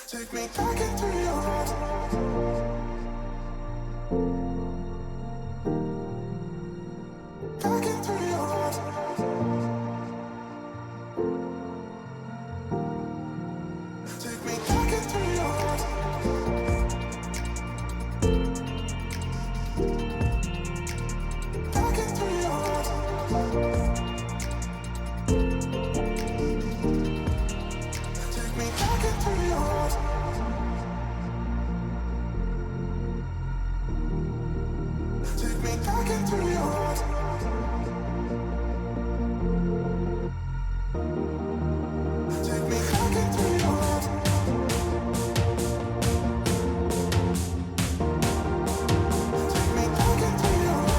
Take me back into your heart. Back into your heart. Take me back into your heart. Back into your heart. Take me back into your heart. Take me back into your heart. Take me back into your heart. Take me back into your heart.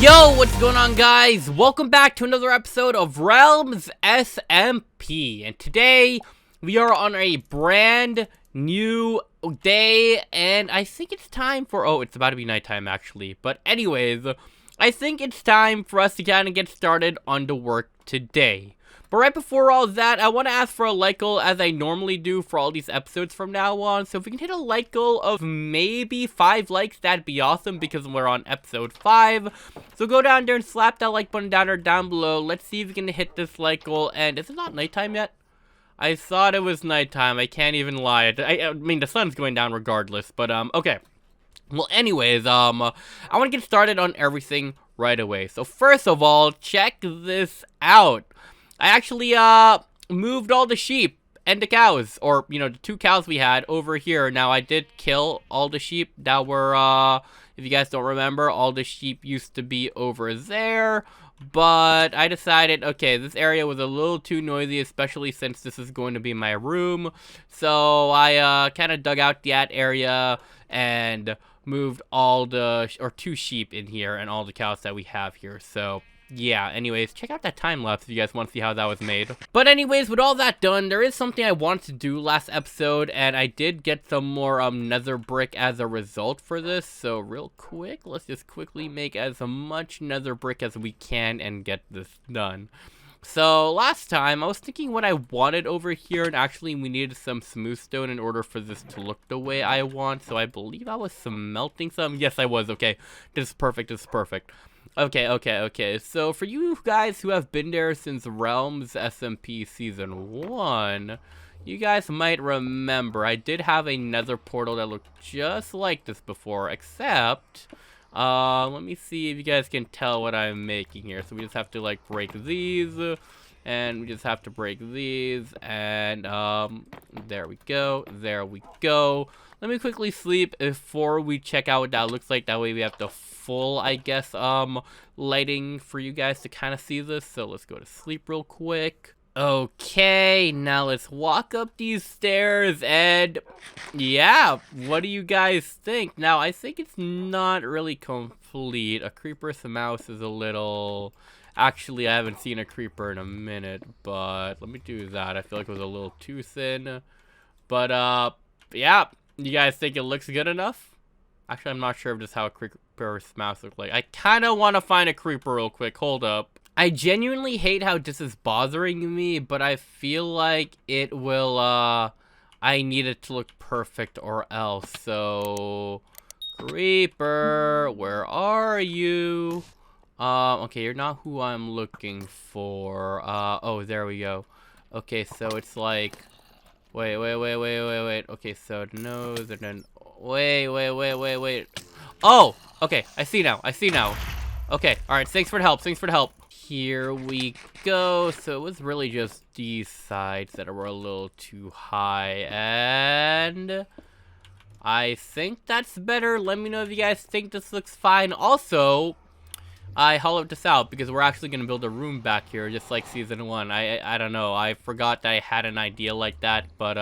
Yo, what's going on, guys? Welcome back to another episode of Realms SMP. And today, we are on a brand new day, and I think it's time for... Oh, it's about to be nighttime, actually. But anyways, I think it's time for us to kind of get started on the work today. But right before all that, I want to ask for a like goal, as I normally do for all these episodes from now on. So if we can hit a like goal of maybe 5 likes, that'd be awesome, because we're on episode 5. So go down there and slap that like button down or down below. Let's see if we can hit this like goal. And is it not nighttime yet? I thought it was nighttime. I can't even lie. I mean, the sun's going down regardless. But, okay. Well, anyways, I want to get started on everything right away. So first of all, check this out. I actually, moved all the sheep and the cows, or, you know, the 2 cows we had over here. Now, I did kill all the sheep that were, if you guys don't remember, all the sheep used to be over there. But I decided, okay, this area was a little too noisy, especially since this is going to be my room. So I, kind of dug out that area and moved all the, or 2 sheep in here and all the cows that we have here. So yeah, anyways, check out that time lapse if you guys want to see how that was made. But anyways, with all that done, there is something I wanted to do last episode, and I did get some more nether brick as a result for this. So real quick, let's just quickly make as much nether brick as we can and get this done. So last time, I was thinking what I wanted over here, and actually we needed some smooth stone in order for this to look the way I want. So I believe I was smelting some. Yes, I was. Okay, this is perfect. This is perfect. Okay. So for you guys who have been there since Realms SMP Season 1, you guys might remember I did have a nether portal that looked just like this before, except, let me see if you guys can tell what I'm making here. So we just have to, like, break these, and we just have to break these, and, there we go. Let me quickly sleep before we check out what that looks like. That way we have the full, I guess, lighting for you guys to kind of see this. So let's go to sleep real quick. Okay, now let's walk up these stairs, and yeah, what do you guys think? Now, I think it's not really complete. A creeper's mouse is a little... Actually, I haven't seen a creeper in a minute, but let me do that. I feel like it was a little too thin. But, yeah. You guys think it looks good enough? Actually, I'm not sure if this is how a creeper's mouse looks like. I kind of want to find a creeper real quick. Hold up. I genuinely hate how this is bothering me, but I feel like it will, I need it to look perfect or else. So, creeper, where are you? Okay, you're not who I'm looking for. Oh, there we go. Okay, so it's like... Wait. Okay, so nose, and then... Wait. Oh! Okay, I see now. Okay, alright, thanks for the help. Here we go. So it was really just these sides that were a little too high, and... I think that's better. Let me know if you guys think this looks fine. Also... I hollowed this out because we're actually going to build a room back here, just like Season 1. I don't know. I forgot that I had an idea like that, but,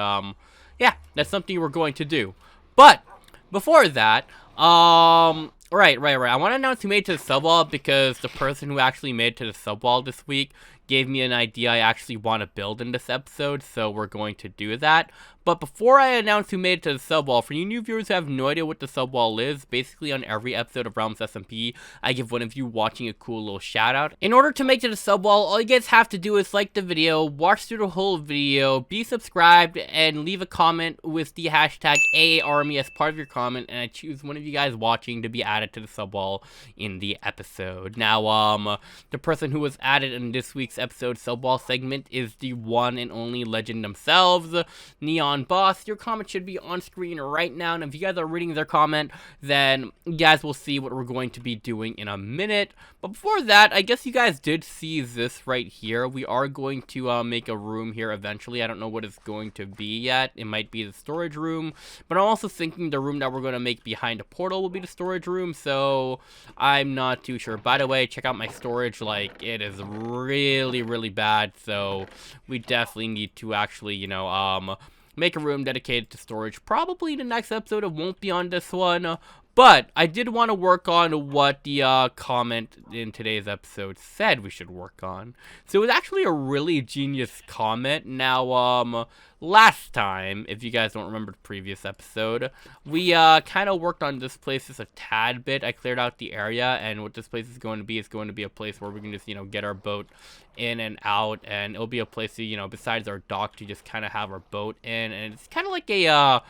yeah, that's something we're going to do. But, before that, right. I want to announce who made to the sub wall, because the person who actually made to the sub wall this week gave me an idea I actually want to build in this episode, so we're going to do that. But before I announce who made it to the sub wall, for you new viewers who have no idea what the sub wall is, basically on every episode of Realms SMP, I give one of you watching a cool little shout out. In order to make it to the sub wall, all you guys have to do is like the video, watch through the whole video, be subscribed, and leave a comment with the hashtag AARmy as part of your comment, and I choose one of you guys watching to be added to the sub wall in the episode. Now, the person who was added in this week's episode sub wall segment is the one and only legend themselves, Neon Boss. Your comment should be on screen right now, and if you guys are reading their comment, then you guys will see what we're going to be doing in a minute. But before that, I guess you guys did see this right here. We are going to make a room here eventually. I don't know what it's going to be yet. It might be the storage room, but I'm also thinking the room that we're going to make behind a portal will be the storage room, so I'm not too sure. By the way, check out my storage. Like, it is really, really bad, so we definitely need to actually, you know, make a room dedicated to storage. Probably the next episode. It won't be on this one, but I did want to work on what the comment in today's episode said we should work on. So it was actually a really genius comment. Now, last time, if you guys don't remember the previous episode, we kind of worked on this place just a tad bit. I cleared out the area, and what this place is going to be a place where we can just, you know, get our boat in and out, and it'll be a place to, you know, besides our dock, to just kind of have our boat in, and it's kind of like a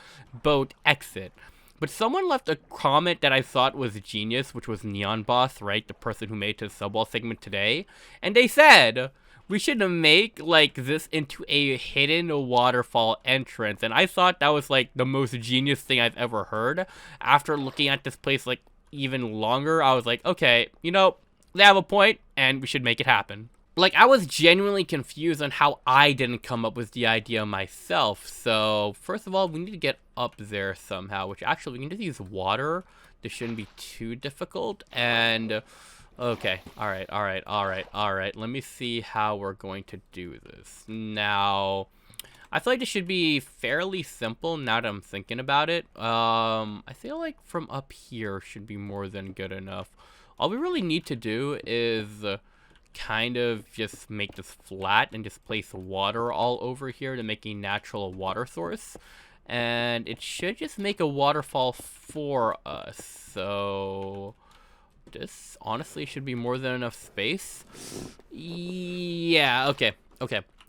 boat exit. But someone left a comment that I thought was genius, which was Neon Boss, right? The person who made the subwall segment today. And they said we should make, like, this into a hidden waterfall entrance. And I thought that was, like, the most genius thing I've ever heard. After looking at this place, like, even longer, I was like, okay, you know, they have a point, and we should make it happen. Like, I was genuinely confused on how I didn't come up with the idea myself. So, first of all, we need to get up there somehow, which actually, we can just use water. This shouldn't be too difficult. And, okay, all right. Let me see how we're going to do this. Now, I feel like this should be fairly simple now that I'm thinking about it. I feel like from up here should be more than good enough. All we really need to do is kind of just make this flat and just place water all over here to make a natural water source, and it should just make a waterfall for us. So this honestly should be more than enough space. Yeah, okay.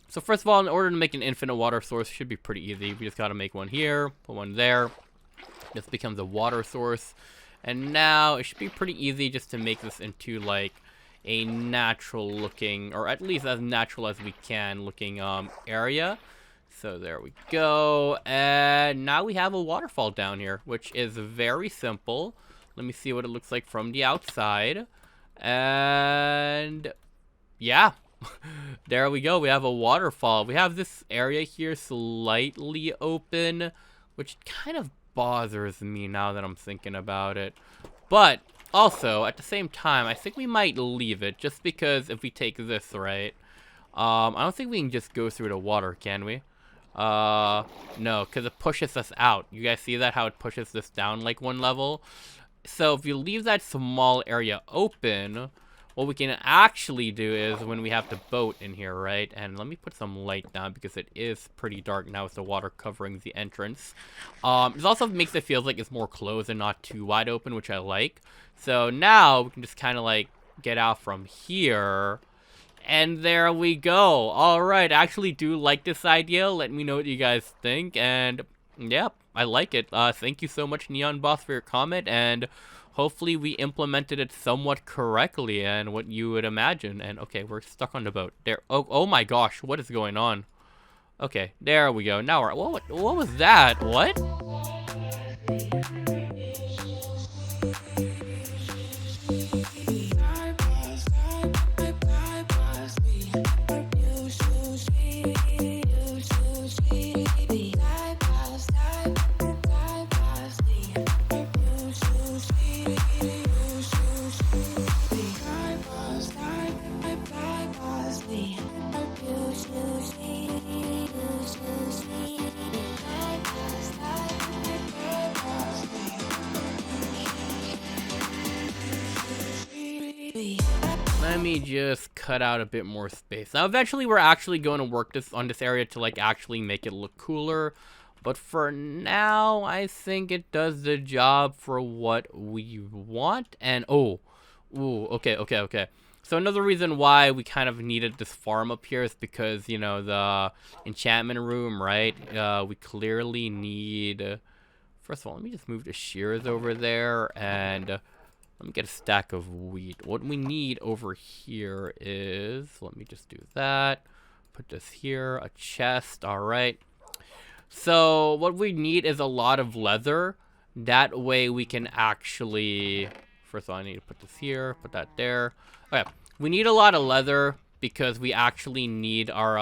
So first of all, in order to make an infinite water source, it should be pretty easy. We just gotta make one here, put one there. This becomes a water source, and now it should be pretty easy just to make this into like a natural looking, or at least as natural as we can looking area. So there we go, and now we have a waterfall down here, which is very simple. Let me see what it looks like from the outside, and yeah, there we go. We have a waterfall. We have this area here slightly open, which kind of bothers me now that I'm thinking about it, but also, at the same time, I think we might leave it, just because if we take this, right, I don't think we can just go through the water, can we? No, because it pushes us out. You guys see that, how it pushes this down, like, one level? So, if you leave that small area open, what we can actually do is, when we have the boat in here, right, and let me put some light down, because it is pretty dark now with the water covering the entrance. It also makes it feel like it's more closed and not too wide open, which I like. So now we can just kind of like get out from here, and there we go. All right, I actually do like this idea. Let me know what you guys think, and yeah, I like it. Thank you so much, Neon Boss, for your comment, and hopefully we implemented it somewhat correctly and what you would imagine. And okay, we're stuck on the boat there. Oh my gosh, what is going on? Okay, there we go. Now we're, what was that? What? Let me just cut out a bit more space. Now, eventually, we're actually going to work on this area to, like, actually make it look cooler. But for now, I think it does the job for what we want. And, oh, ooh, okay. So another reason why we kind of needed this farm up here is because, you know, the enchantment room, right? We clearly need... First of all, let me just move the shears over there, and let me get a stack of wheat. What we need over here is... Let me just do that. Put this here, a chest, alright. So what we need is a lot of leather. That way we can actually... First of all, I need to put this here, put that there. Okay, we need a lot of leather because we actually need our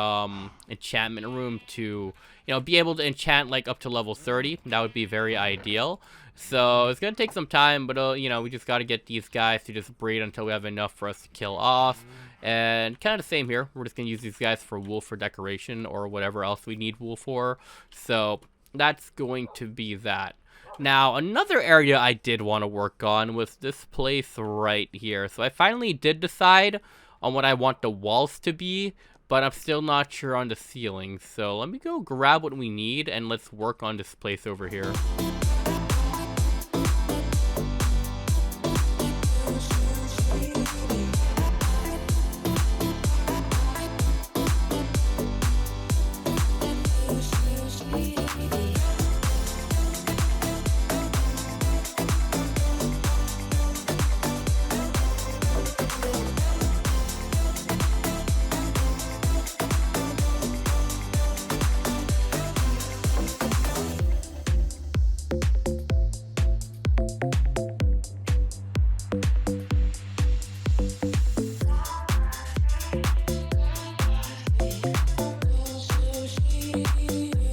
enchantment room to, you know, be able to enchant like up to level 30. That would be very ideal. So it's gonna take some time, but you know, we just gotta get these guys to just breed until we have enough for us to kill off. And kind of the same here. We're just gonna use these guys for wool for decoration or whatever else we need wool for. So that's going to be that. Now, another area I did want to work on was this place right here. So I finally did decide on what I want the walls to be, but I'm still not sure on the ceiling. So let me go grab what we need and let's work on this place over here.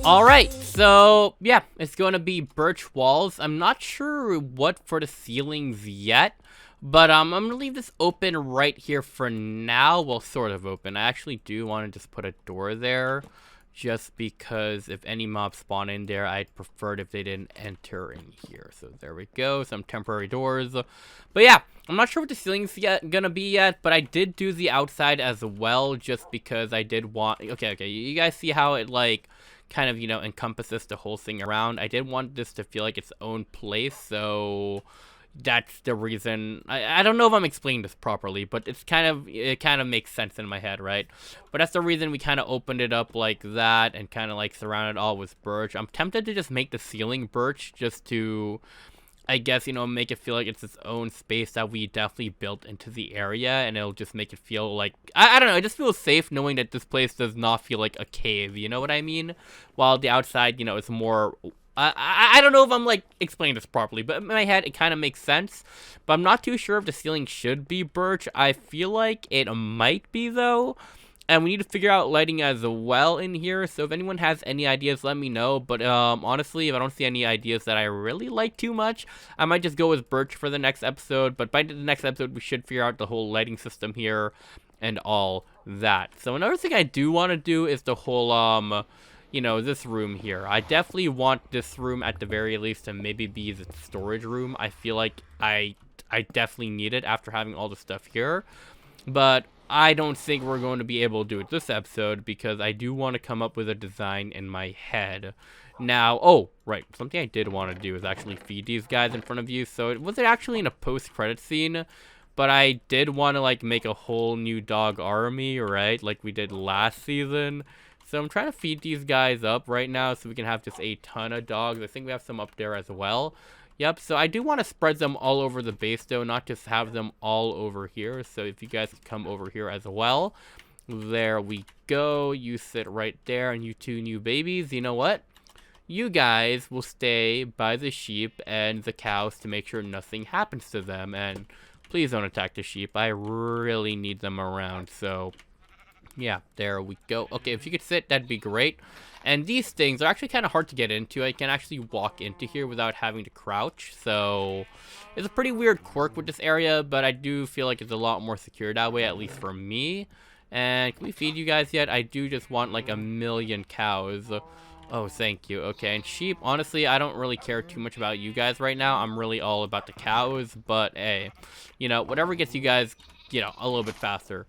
Alright, so yeah, it's going to be birch walls. I'm not sure what for the ceilings yet, but I'm going to leave this open right here for now. Well, sort of open. I actually do want to just put a door there, just because if any mobs spawn in there, I'd prefer it if they didn't enter in here. So there we go, some temporary doors. But yeah, I'm not sure what the ceiling's gonna be yet, but I did do the outside as well, just because I did want... Okay, you guys see how it, like, kind of, you know, encompasses the whole thing around. I did want this to feel like its own place, so that's the reason. I don't know if I'm explaining this properly, but it kind of makes sense in my head, right? But that's the reason we kind of opened it up like that and kind of like surrounded it all with birch. I'm tempted to just make the ceiling birch just to, I guess, you know, make it feel like it's its own space that we definitely built into the area, and it'll just make it feel like, I don't know, it just feels safe knowing that this place does not feel like a cave, you know what I mean? While the outside, you know, is more, I don't know if I'm, like, explaining this properly, but in my head, it kind of makes sense, but I'm not too sure if the ceiling should be birch. I feel like it might be, though. And we need to figure out lighting as well in here, so if anyone has any ideas, let me know. But honestly, if I don't see any ideas that I really like too much, I might just go with birch for the next episode. But by the next episode, we should figure out the whole lighting system here and all that. So another thing I do want to do is the whole, you know, this room here. I definitely want this room at the very least to maybe be the storage room. I feel like I definitely need it after having all the stuff here. But I don't think we're going to be able to do it this episode because I do want to come up with a design in my head. Now, oh, right, something I did want to do is actually feed these guys in front of you. So it wasn't actually in a post-credit scene, but I did want to, like, make a whole new dog army, right, like we did last season. So I'm trying to feed these guys up right now so we can have just a ton of dogs. I think we have some up there as well. Yep, so I do want to spread them all over the base, though, not just have them all over here. So if you guys could come over here as well. There we go. You sit right there, and you two new babies. You know what? You guys will stay by the sheep and the cows to make sure nothing happens to them. And please don't attack the sheep. I really need them around, so... yeah, there we go. Okay, if you could sit, that'd be great. And these things are actually kind of hard to get into. I can actually walk into here without having to crouch. So it's a pretty weird quirk with this area, but I do feel like it's a lot more secure that way, at least for me. And can we feed you guys yet? I do just want like 1,000,000 cows. Oh, thank you. Okay, and sheep, honestly, I don't really care too much about you guys right now. I'm really all about the cows, but hey, you know, whatever gets you guys, you know, a little bit faster.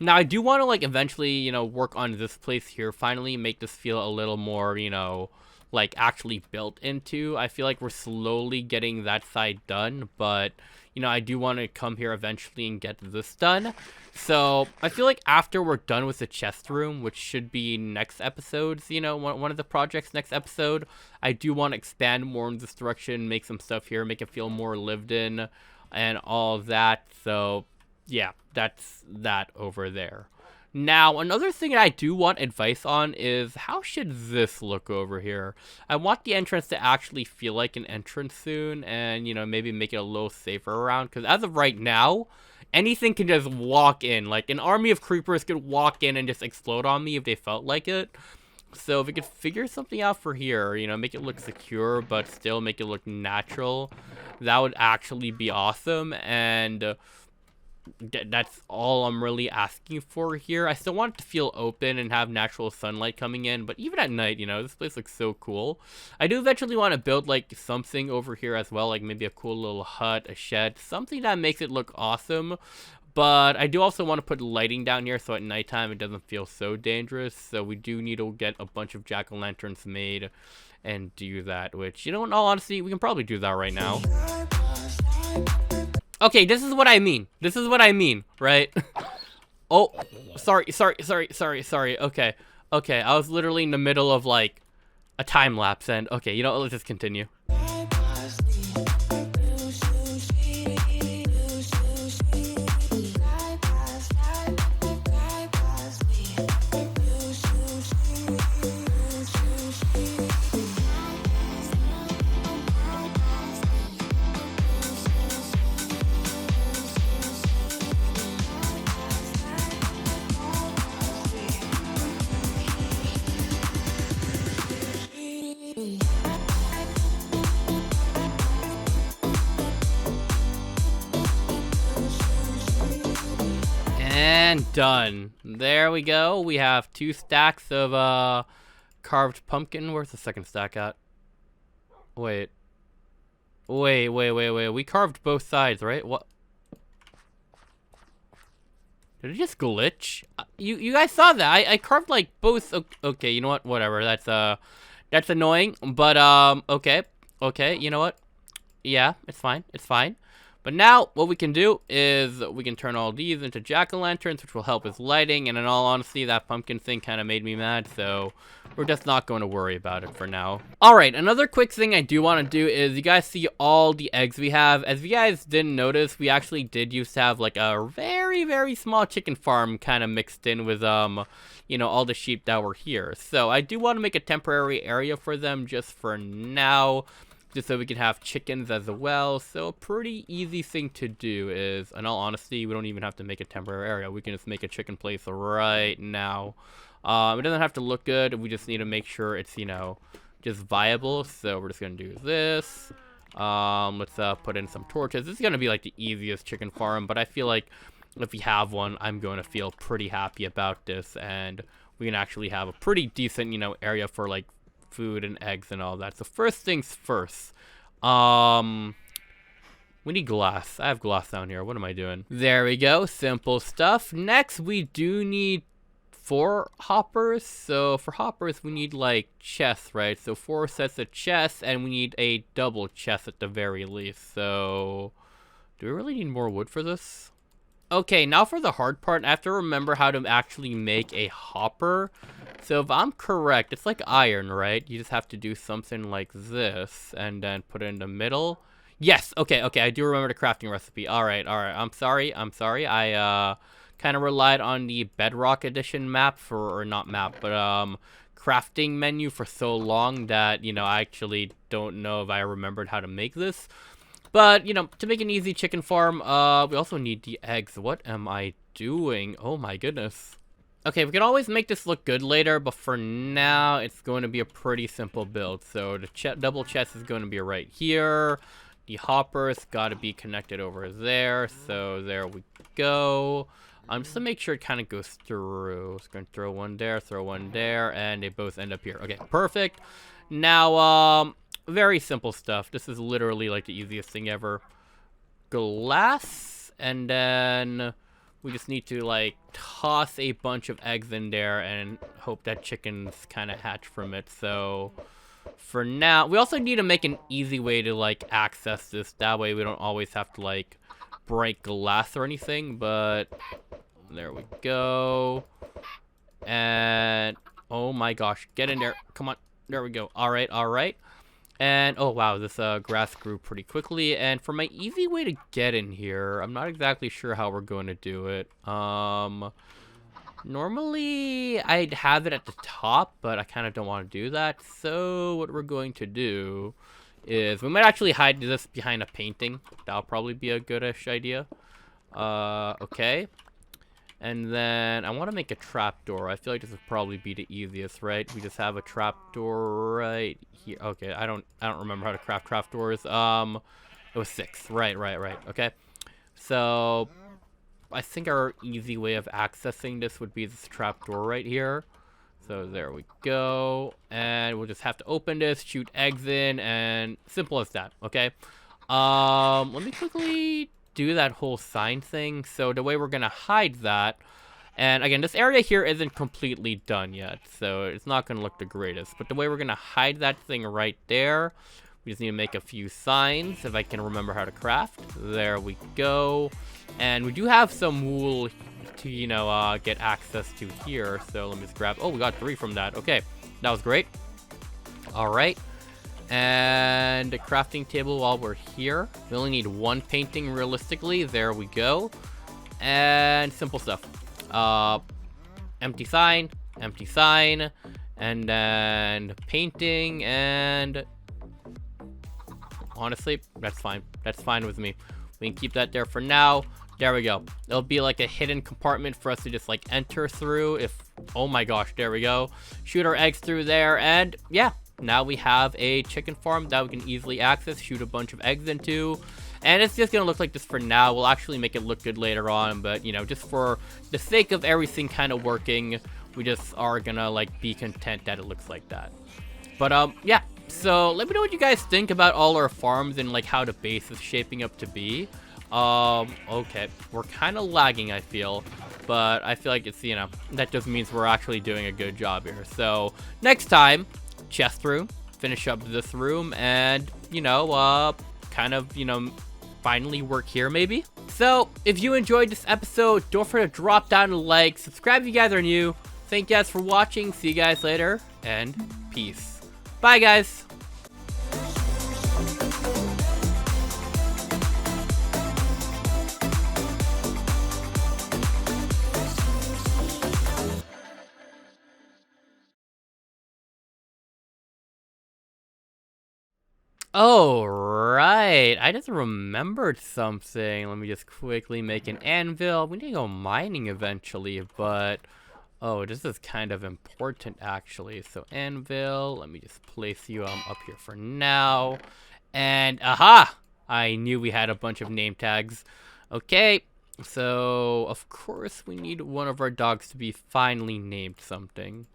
Now, I do want to, like, eventually, you know, work on this place here. Finally make this feel a little more, you know, like actually built into. I feel like we're slowly getting that side done, but you know, I do want to come here eventually and get this done. So I feel like after we're done with the chest room, which should be next episode's, you know, one of the projects next episode, I do want to expand more in this direction, make some stuff here, make it feel more lived in and all that. So yeah, that's that over there. Now, another thing I do want advice on is how should this look over here? I want the entrance to actually feel like an entrance soon and, you know, maybe make it a little safer around. Because as of right now, anything can just walk in. Like, an army of creepers could walk in and just explode on me if they felt like it. So if we could figure something out for here, you know, make it look secure, but still make it look natural, that would actually be awesome. And that's all I'm really asking for here. I still want it to feel open and have natural sunlight coming in, but even at night, you know, this place looks so cool. I do eventually want to build like something over here as well, like maybe a cool little hut, a shed, something that makes it look awesome. But I do also want to put lighting down here so at nighttime it doesn't feel so dangerous. So we do need to get a bunch of jack-o'-lanterns made and do that, which, you know, in all honesty, we can probably do that right now. Okay, this is what I mean. This is what I mean, right? Oh, sorry. Okay, I was literally in the middle of, like, a time lapse, and, okay, you know what, let's just continue. And done. There we go. We have 2 stacks of carved pumpkin. Where's the second stack at? Wait. We carved both sides, right? What? Did it just glitch? You guys saw that. I carved like both. Okay, you know what? Whatever. That's annoying. But okay. You know what? Yeah, it's fine. But now, what we can do is we can turn all these into jack-o'-lanterns, which will help with lighting, and in all honesty, that pumpkin thing kind of made me mad, so we're just not going to worry about it for now. Alright, another quick thing I do want to do is, you guys see all the eggs we have. As you guys didn't notice, we actually did used to have, like, a very, very small chicken farm kind of mixed in with, you know, all the sheep that were here. So, I do want to make a temporary area for them just for now, just so we can have chickens as well. So a pretty easy thing to do is, in all honesty, we don't even have to make a temporary area. We can just make a chicken place right now. It doesn't have to look good. We just need to make sure it's, you know, just viable. So we're just going to do this. Let's put in some torches. This is going to be like the easiest chicken farm, but I feel like if we have one, I'm going to feel pretty happy about this. And we can actually have a pretty decent, you know, area for like food and eggs and all that. So first things first, we need glass. I have glass down here. What am I doing? There we go. Simple stuff. Next, we do need 4 hoppers. So for hoppers, we need like chests, right? So 4 sets of chests, and we need a double chest at the very least. So do we really need more wood for this? Okay, now for the hard part, I have to remember how to actually make a hopper. So if I'm correct, it's like iron, right? You just have to do something like this and then put it in the middle. Yes, okay, I do remember the crafting recipe. All right. I'm sorry. I kind of relied on the Bedrock Edition map or not map, but crafting menu for so long that, you know, I actually don't know if I remembered how to make this. But, you know, to make an easy chicken farm, we also need the eggs. What am I doing? Oh my goodness. Okay, we can always make this look good later, but for now, it's going to be a pretty simple build. So the double chest is going to be right here. The hopper's got to be connected over there. So there we go. Just to make sure it kind of goes through. Just going to throw one there, and they both end up here. Okay, perfect. Now, very simple stuff. This is literally like the easiest thing ever. Glass, and then we just need to like toss a bunch of eggs in there and hope that chickens kind of hatch from it. So for now, we also need to make an easy way to, like, access this. That way we don't always have to, like, break glass or anything, but there we go. And, oh my gosh, get in there. Come on. There we go. All right, all right. And, oh wow, this grass grew pretty quickly. And for my easy way to get in here, I'm not exactly sure how we're going to do it. Normally, I'd have it at the top, but I kind of don't want to do that. So what we're going to do is we might actually hide this behind a painting. That'll probably be a goodish idea. Okay. And then I want to make a trapdoor. I feel like this would probably be the easiest, right? We just have a trapdoor right here. Okay, I don't remember how to craft trapdoors. It was 6. Right. Okay. So I think our easy way of accessing this would be this trapdoor right here. So there we go. And we'll just have to open this, shoot eggs in, and simple as that, okay? Let me quickly do that whole sign thing. So the way we're gonna hide that, and again, this area here isn't completely done yet, so it's not gonna look the greatest, but the way we're gonna hide that thing right there, we just need to make a few signs, if I can remember how to craft. There we go. And we do have some wool to, you know, get access to here, so let me just grab, oh, we got 3 from that. Okay, that was great. All right. And the crafting table while we're here. We only need 1 painting realistically. There we go. And simple stuff. Empty sign, and then painting, and honestly, that's fine. That's fine with me. We can keep that there for now. There we go. It'll be like a hidden compartment for us to just like enter through if, oh my gosh, there we go. Shoot our eggs through there, and yeah. Now we have a chicken farm that we can easily access, shoot a bunch of eggs into, and it's just gonna look like this for now. We'll actually make it look good later on, but you know, just for the sake of everything kind of working, we just are gonna like be content that it looks like that. But yeah, so let me know what you guys think about all our farms and like how the base is shaping up to be. Okay, we're kind of lagging, I feel, but I feel like it's, you know, that just means we're actually doing a good job here. So next time, chest room, finish up this room, and you know, kind of, you know, finally work here maybe. So if you enjoyed this episode, don't forget to drop down a like, subscribe if you guys are new. Thank you guys for watching, see you guys later, and peace. Bye guys. Oh, right. I just remembered something. Let me just quickly make an anvil. We need to go mining eventually, but oh, this is kind of important actually. So anvil, let me just place you up here for now. And aha! I knew we had a bunch of name tags. Okay, so of course we need one of our dogs to be finally named something.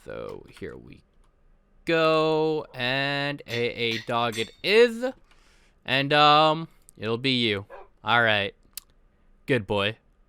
So here we go, and a dog it is, and it'll be you. All right, good boy.